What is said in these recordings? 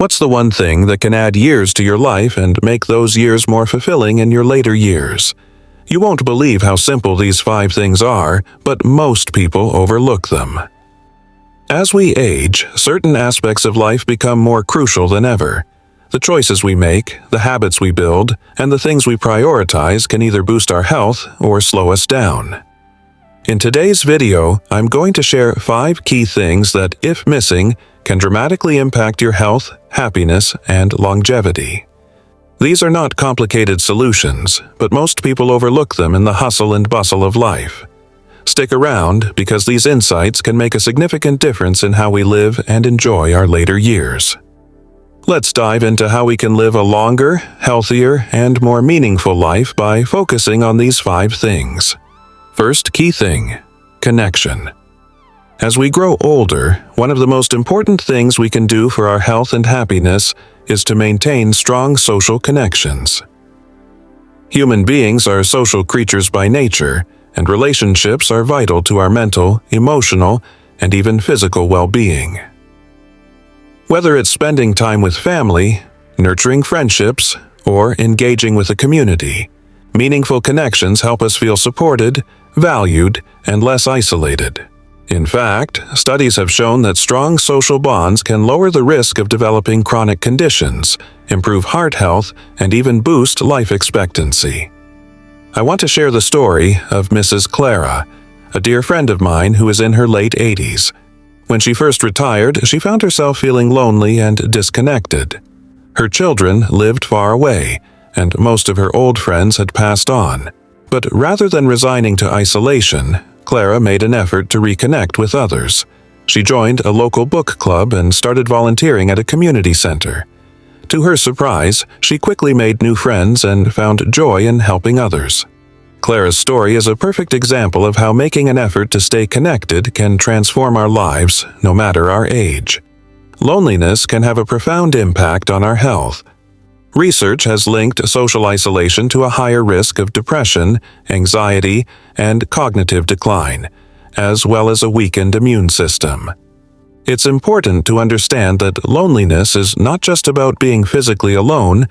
What's the one thing that can add years to your life and make those years more fulfilling in your later years? You won't believe how simple these 5 things are, but most people overlook them. As we age, certain aspects of life become more crucial than ever. The choices we make, the habits we build, and the things we prioritize can either boost our health or slow us down. In today's video, I'm going to share 5 key things that, if missing, can dramatically impact your health, happiness, and longevity. These are not complicated solutions, but most people overlook them in the hustle and bustle of life. Stick around because these insights can make a significant difference in how we live and enjoy our later years. Let's dive into how we can live a longer, healthier, and more meaningful life by focusing on these 5 things. First key thing: connection. As we grow older, one of the most important things we can do for our health and happiness is to maintain strong social connections. Human beings are social creatures by nature, and relationships are vital to our mental, emotional, and even physical well-being. Whether it's spending time with family, nurturing friendships, or engaging with a community, meaningful connections help us feel supported, valued, and less isolated. In fact, studies have shown that strong social bonds can lower the risk of developing chronic conditions, improve heart health, and even boost life expectancy. I want to share the story of Mrs. Clara, a dear friend of mine who is in her late 80s. When she first retired, she found herself feeling lonely and disconnected. Her children lived far away, and most of her old friends had passed on. But rather than resigning to isolation, Clara made an effort to reconnect with others. She joined a local book club and started volunteering at a community center. To her surprise, she quickly made new friends and found joy in helping others. Clara's story is a perfect example of how making an effort to stay connected can transform our lives, no matter our age. Loneliness can have a profound impact on our health. Research has linked social isolation to a higher risk of depression, anxiety, and cognitive decline, as well as a weakened immune system. It's important to understand that loneliness is not just about being physically alone,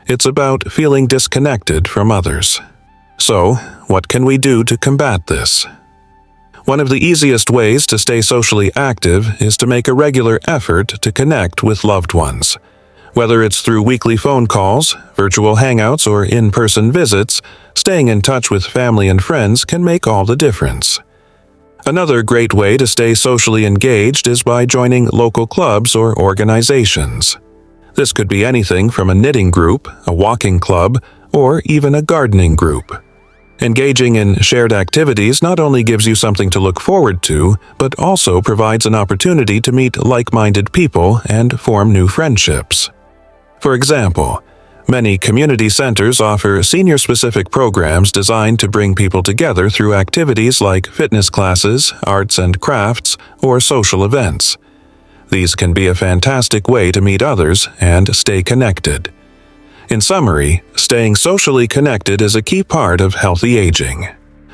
it's about feeling disconnected from others. So, what can we do to combat this? One of the easiest ways to stay socially active is to make a regular effort to connect with loved ones. Whether it's through weekly phone calls, virtual hangouts, or in-person visits, staying in touch with family and friends can make all the difference. Another great way to stay socially engaged is by joining local clubs or organizations. This could be anything from a knitting group, a walking club, or even a gardening group. Engaging in shared activities not only gives you something to look forward to, but also provides an opportunity to meet like-minded people and form new friendships. For example, many community centers offer senior-specific programs designed to bring people together through activities like fitness classes, arts and crafts, or social events. These can be a fantastic way to meet others and stay connected. In summary, staying socially connected is a key part of healthy aging.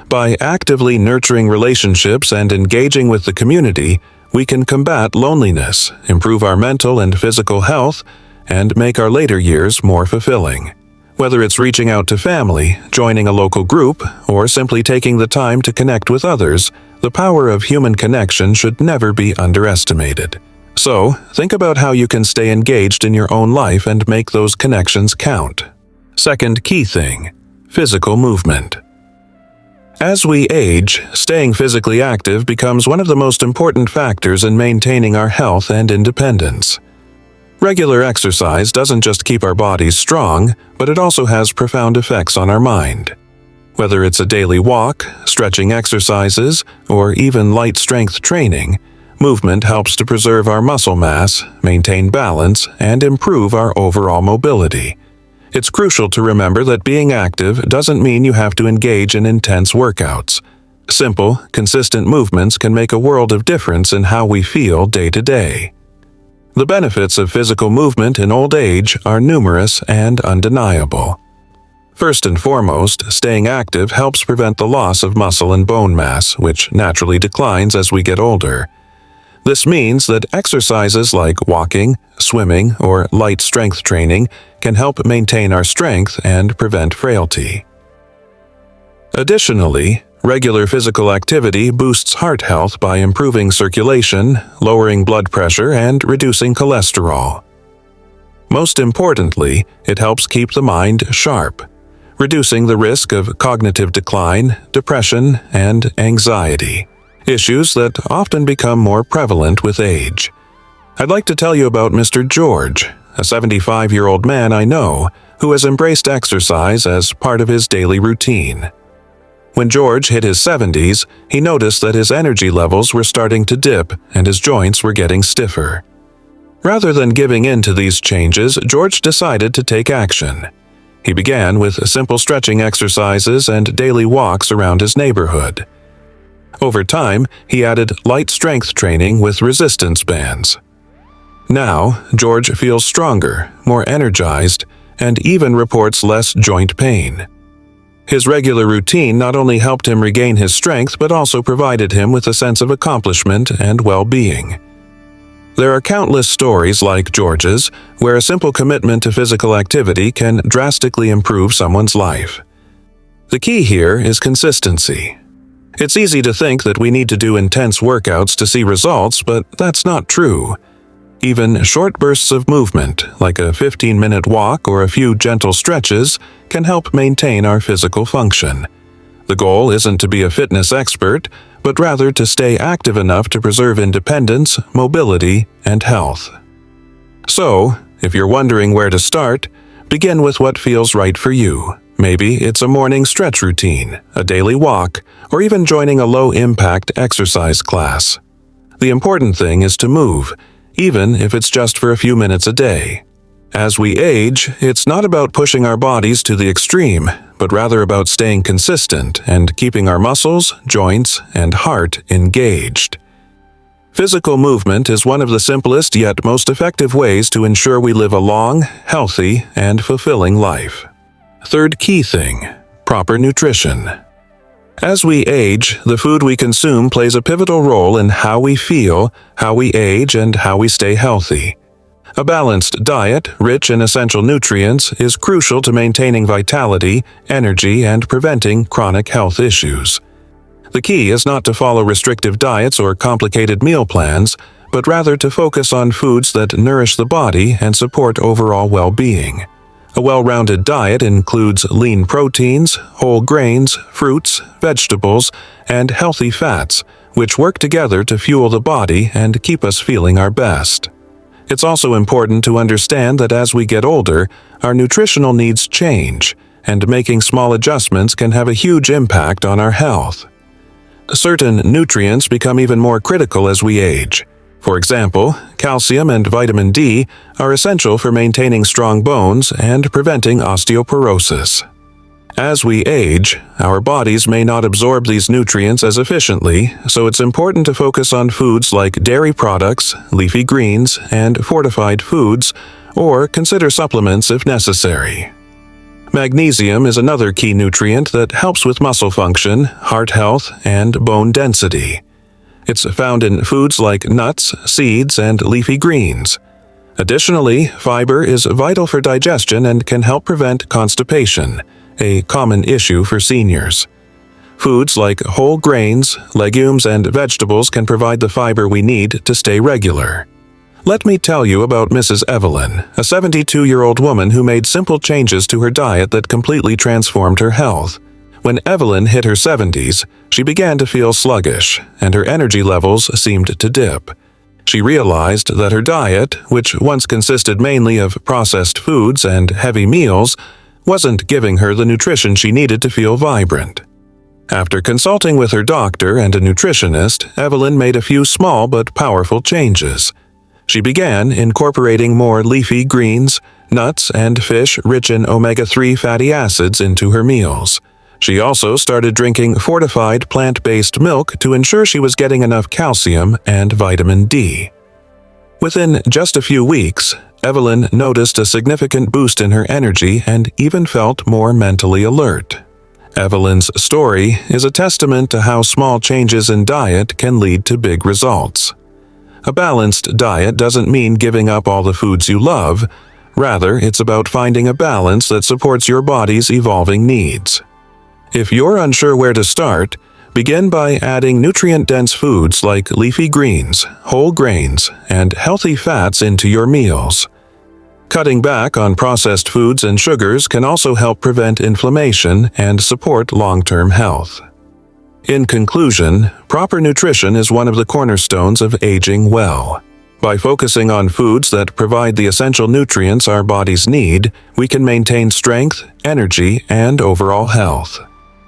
By actively nurturing relationships and engaging with the community, we can combat loneliness, improve our mental and physical health, and make our later years more fulfilling. Whether it's reaching out to family, joining a local group, or simply taking the time to connect with others, the power of human connection should never be underestimated. So, think about how you can stay engaged in your own life and make those connections count. Second key thing: physical movement. As we age, staying physically active becomes one of the most important factors in maintaining our health and independence. Regular exercise doesn't just keep our bodies strong, but it also has profound effects on our mind. Whether it's a daily walk, stretching exercises, or even light strength training, movement helps to preserve our muscle mass, maintain balance, and improve our overall mobility. It's crucial to remember that being active doesn't mean you have to engage in intense workouts. Simple, consistent movements can make a world of difference in how we feel day to day. The benefits of physical movement in old age are numerous and undeniable. First and foremost, staying active helps prevent the loss of muscle and bone mass, which naturally declines as we get older. This means that exercises like walking, swimming, or light strength training can help maintain our strength and prevent frailty. Additionally, regular physical activity boosts heart health by improving circulation, lowering blood pressure, and reducing cholesterol. Most importantly, it helps keep the mind sharp, reducing the risk of cognitive decline, depression, and anxiety, issues that often become more prevalent with age. I'd like to tell you about Mr. George, a 75-year-old man I know who has embraced exercise as part of his daily routine. When George hit his 70s, he noticed that his energy levels were starting to dip and his joints were getting stiffer. Rather than giving in to these changes, George decided to take action. He began with simple stretching exercises and daily walks around his neighborhood. Over time, he added light strength training with resistance bands. Now, George feels stronger, more energized, and even reports less joint pain. His regular routine not only helped him regain his strength but also provided him with a sense of accomplishment and well-being. There are countless stories like George's where a simple commitment to physical activity can drastically improve someone's life. The key here is consistency. It's easy to think that we need to do intense workouts to see results, but that's not true. Even short bursts of movement, like a 15-minute walk or a few gentle stretches, can help maintain our physical function. The goal isn't to be a fitness expert, but rather to stay active enough to preserve independence, mobility, and health. So, if you're wondering where to start, begin with what feels right for you. Maybe it's a morning stretch routine, a daily walk, or even joining a low-impact exercise class. The important thing is to move, even if it's just for a few minutes a day. As we age, it's not about pushing our bodies to the extreme, but rather about staying consistent and keeping our muscles, joints, and heart engaged. Physical movement is one of the simplest yet most effective ways to ensure we live a long, healthy, and fulfilling life. Third key thing: proper nutrition. As we age, the food we consume plays a pivotal role in how we feel, how we age, and how we stay healthy. A balanced diet, rich in essential nutrients, is crucial to maintaining vitality, energy, and preventing chronic health issues. The key is not to follow restrictive diets or complicated meal plans, but rather to focus on foods that nourish the body and support overall well-being. A well-rounded diet includes lean proteins, whole grains, fruits, vegetables, and healthy fats, which work together to fuel the body and keep us feeling our best. It's also important to understand that as we get older, our nutritional needs change, and making small adjustments can have a huge impact on our health. Certain nutrients become even more critical as we age. For example, calcium and vitamin D are essential for maintaining strong bones and preventing osteoporosis. As we age, our bodies may not absorb these nutrients as efficiently, so it's important to focus on foods like dairy products, leafy greens, and fortified foods, or consider supplements if necessary. Magnesium is another key nutrient that helps with muscle function, heart health, and bone density. It's found in foods like nuts, seeds, and leafy greens. Additionally, fiber is vital for digestion and can help prevent constipation, a common issue for seniors. Foods like whole grains, legumes, and vegetables can provide the fiber we need to stay regular. Let me tell you about Mrs. Evelyn, a 72-year-old woman who made simple changes to her diet that completely transformed her health. When Evelyn hit her 70s, she began to feel sluggish, and her energy levels seemed to dip. She realized that her diet, which once consisted mainly of processed foods and heavy meals, wasn't giving her the nutrition she needed to feel vibrant. After consulting with her doctor and a nutritionist, Evelyn made a few small but powerful changes. She began incorporating more leafy greens, nuts, and fish rich in omega-3 fatty acids into her meals. She also started drinking fortified plant-based milk to ensure she was getting enough calcium and vitamin D. Within just a few weeks, Evelyn noticed a significant boost in her energy and even felt more mentally alert. Evelyn's story is a testament to how small changes in diet can lead to big results. A balanced diet doesn't mean giving up all the foods you love. Rather, it's about finding a balance that supports your body's evolving needs. If you're unsure where to start, begin by adding nutrient-dense foods like leafy greens, whole grains, and healthy fats into your meals. Cutting back on processed foods and sugars can also help prevent inflammation and support long-term health. In conclusion, proper nutrition is one of the cornerstones of aging well. By focusing on foods that provide the essential nutrients our bodies need, we can maintain strength, energy, and overall health.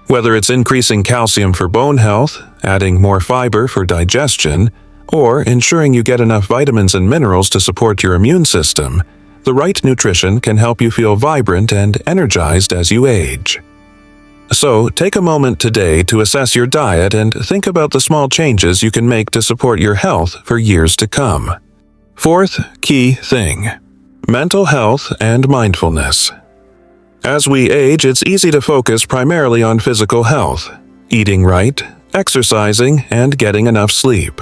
Whether it's increasing calcium for bone health, adding more fiber for digestion, or ensuring you get enough vitamins and minerals to support your immune system, the right nutrition can help you feel vibrant and energized as you age. So, take a moment today to assess your diet and think about the small changes you can make to support your health for years to come. Fourth key thing: mental health and mindfulness. As we age, it's easy to focus primarily on physical health, eating right, exercising, and getting enough sleep.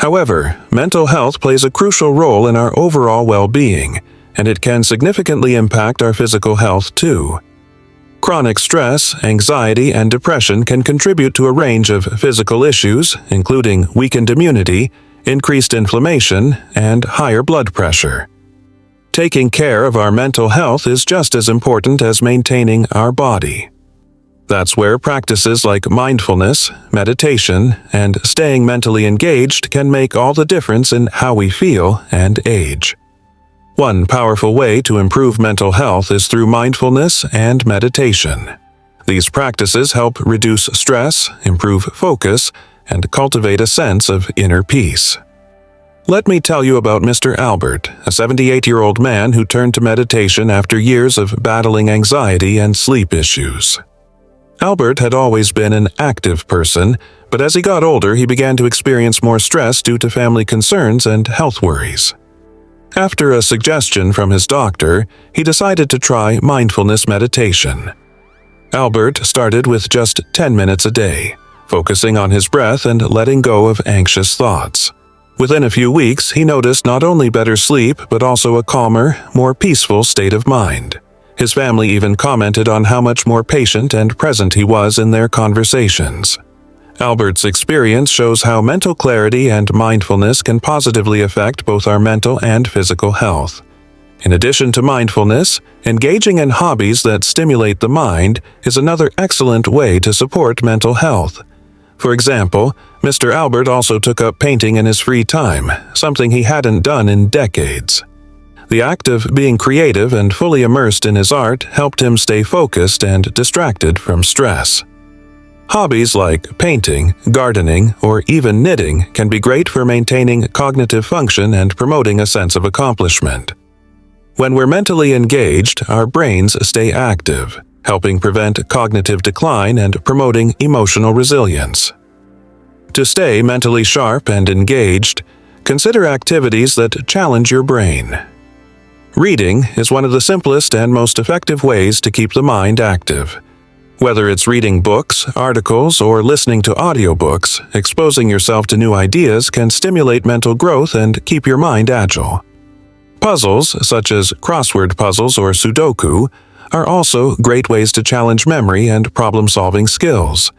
However, mental health plays a crucial role in our overall well-being, and it can significantly impact our physical health too. Chronic stress, anxiety, and depression can contribute to a range of physical issues, including weakened immunity, increased inflammation, and higher blood pressure. Taking care of our mental health is just as important as maintaining our body. That's where practices like mindfulness, meditation, and staying mentally engaged can make all the difference in how we feel and age. One powerful way to improve mental health is through mindfulness and meditation. These practices help reduce stress, improve focus, and cultivate a sense of inner peace. Let me tell you about Mr. Albert, a 78-year-old man who turned to meditation after years of battling anxiety and sleep issues. Albert had always been an active person, but as he got older, he began to experience more stress due to family concerns and health worries. After a suggestion from his doctor, he decided to try mindfulness meditation. Albert started with just 10 minutes a day, focusing on his breath and letting go of anxious thoughts. Within a few weeks, he noticed not only better sleep, but also a calmer, more peaceful state of mind. His family even commented on how much more patient and present he was in their conversations. Albert's experience shows how mental clarity and mindfulness can positively affect both our mental and physical health. In addition to mindfulness, engaging in hobbies that stimulate the mind is another excellent way to support mental health. For example, Mr. Albert also took up painting in his free time, something he hadn't done in decades. The act of being creative and fully immersed in his art helped him stay focused and distracted from stress. Hobbies like painting, gardening, or even knitting can be great for maintaining cognitive function and promoting a sense of accomplishment. When we're mentally engaged, our brains stay active, helping prevent cognitive decline and promoting emotional resilience. To stay mentally sharp and engaged, consider activities that challenge your brain. Reading is one of the simplest and most effective ways to keep the mind active. Whether it's reading books, articles, or listening to audiobooks, exposing yourself to new ideas can stimulate mental growth and keep your mind agile. Puzzles, such as crossword puzzles or Sudoku, are also great ways to challenge memory and problem-solving skills.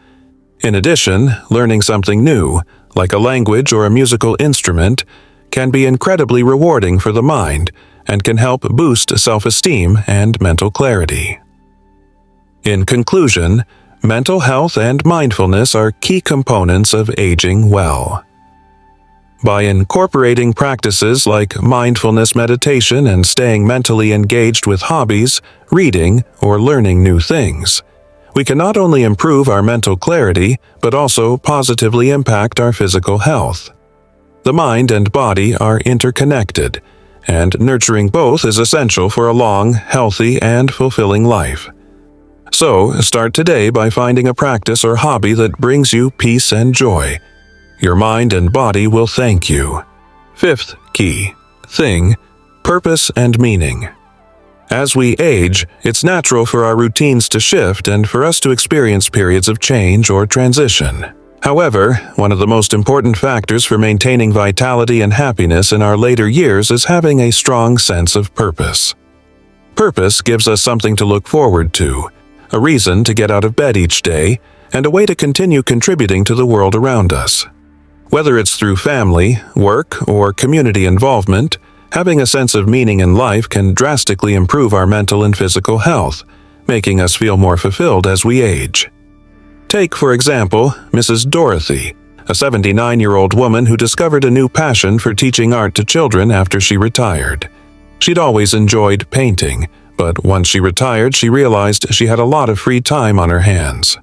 In addition, learning something new, like a language or a musical instrument, can be incredibly rewarding for the mind and can help boost self-esteem and mental clarity. In conclusion, mental health and mindfulness are key components of aging well. By incorporating practices like mindfulness meditation and staying mentally engaged with hobbies, reading, or learning new things, we can not only improve our mental clarity, but also positively impact our physical health. The mind and body are interconnected, and nurturing both is essential for a long, healthy, and fulfilling life. So, start today by finding a practice or hobby that brings you peace and joy. Your mind and body will thank you. Fifth key thing: purpose and meaning. As we age, it's natural for our routines to shift and for us to experience periods of change or transition. However, one of the most important factors for maintaining vitality and happiness in our later years is having a strong sense of purpose. Purpose gives us something to look forward to, a reason to get out of bed each day, and a way to continue contributing to the world around us. Whether it's through family, work, or community involvement, having a sense of meaning in life can drastically improve our mental and physical health, making us feel more fulfilled as we age. Take, for example, Mrs. Dorothy, a 79-year-old woman who discovered a new passion for teaching art to children after she retired. She'd always enjoyed painting, but once she retired, she realized she had a lot of free time on her hands.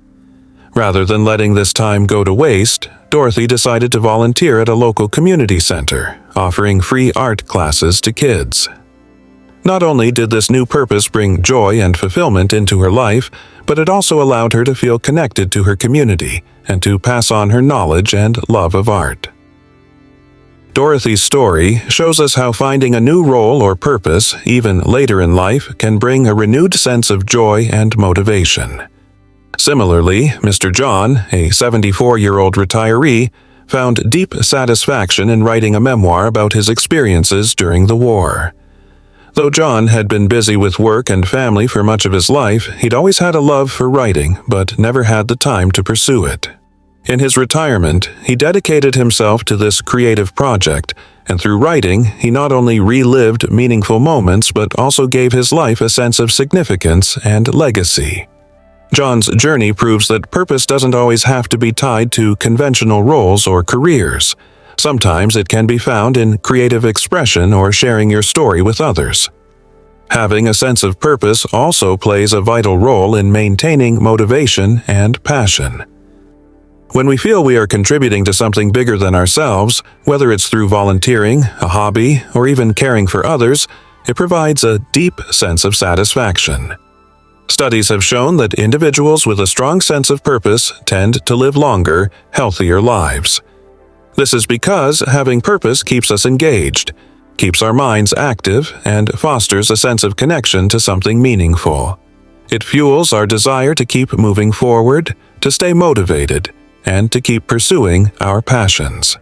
Rather than letting this time go to waste, Dorothy decided to volunteer at a local community center, offering free art classes to kids. Not only did this new purpose bring joy and fulfillment into her life, but it also allowed her to feel connected to her community and to pass on her knowledge and love of art. Dorothy's story shows us how finding a new role or purpose, even later in life, can bring a renewed sense of joy and motivation. Similarly, Mr. John, a 74-year-old retiree, found deep satisfaction in writing a memoir about his experiences during the war. Though John had been busy with work and family for much of his life, he'd always had a love for writing, but never had the time to pursue it. In his retirement, he dedicated himself to this creative project, and through writing, he not only relived meaningful moments but also gave his life a sense of significance and legacy. John's journey proves that purpose doesn't always have to be tied to conventional roles or careers. Sometimes it can be found in creative expression or sharing your story with others. Having a sense of purpose also plays a vital role in maintaining motivation and passion. When we feel we are contributing to something bigger than ourselves, whether it's through volunteering, a hobby, or even caring for others, it provides a deep sense of satisfaction. Studies have shown that individuals with a strong sense of purpose tend to live longer, healthier lives. This is because having purpose keeps us engaged, keeps our minds active, and fosters a sense of connection to something meaningful. It fuels our desire to keep moving forward, to stay motivated, and to keep pursuing our passions.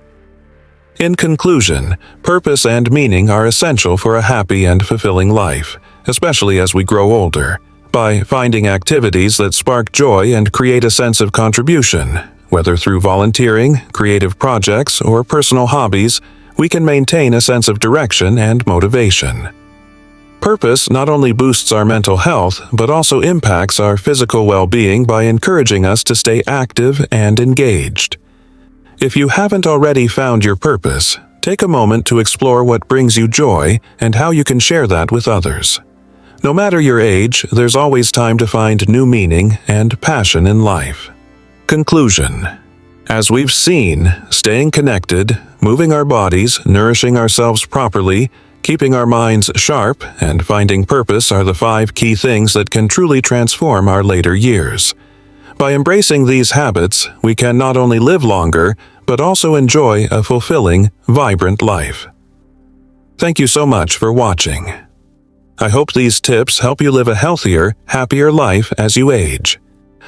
In conclusion, purpose and meaning are essential for a happy and fulfilling life, especially as we grow older. By finding activities that spark joy and create a sense of contribution, whether through volunteering, creative projects, or personal hobbies, we can maintain a sense of direction and motivation. Purpose not only boosts our mental health, but also impacts our physical well-being by encouraging us to stay active and engaged. If you haven't already found your purpose, take a moment to explore what brings you joy and how you can share that with others. No matter your age, there's always time to find new meaning and passion in life. Conclusion. As we've seen, staying connected, moving our bodies, nourishing ourselves properly, keeping our minds sharp, and finding purpose are the 5 key things that can truly transform our later years. By embracing these habits, we can not only live longer, but also enjoy a fulfilling, vibrant life. Thank you so much for watching. I hope these tips help you live a healthier, happier life as you age.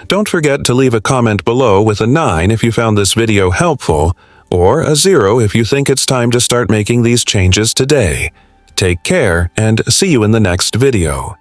Don't forget to leave a comment below with a 9 if you found this video helpful, or a 0 if you think it's time to start making these changes today. Take care and see you in the next video.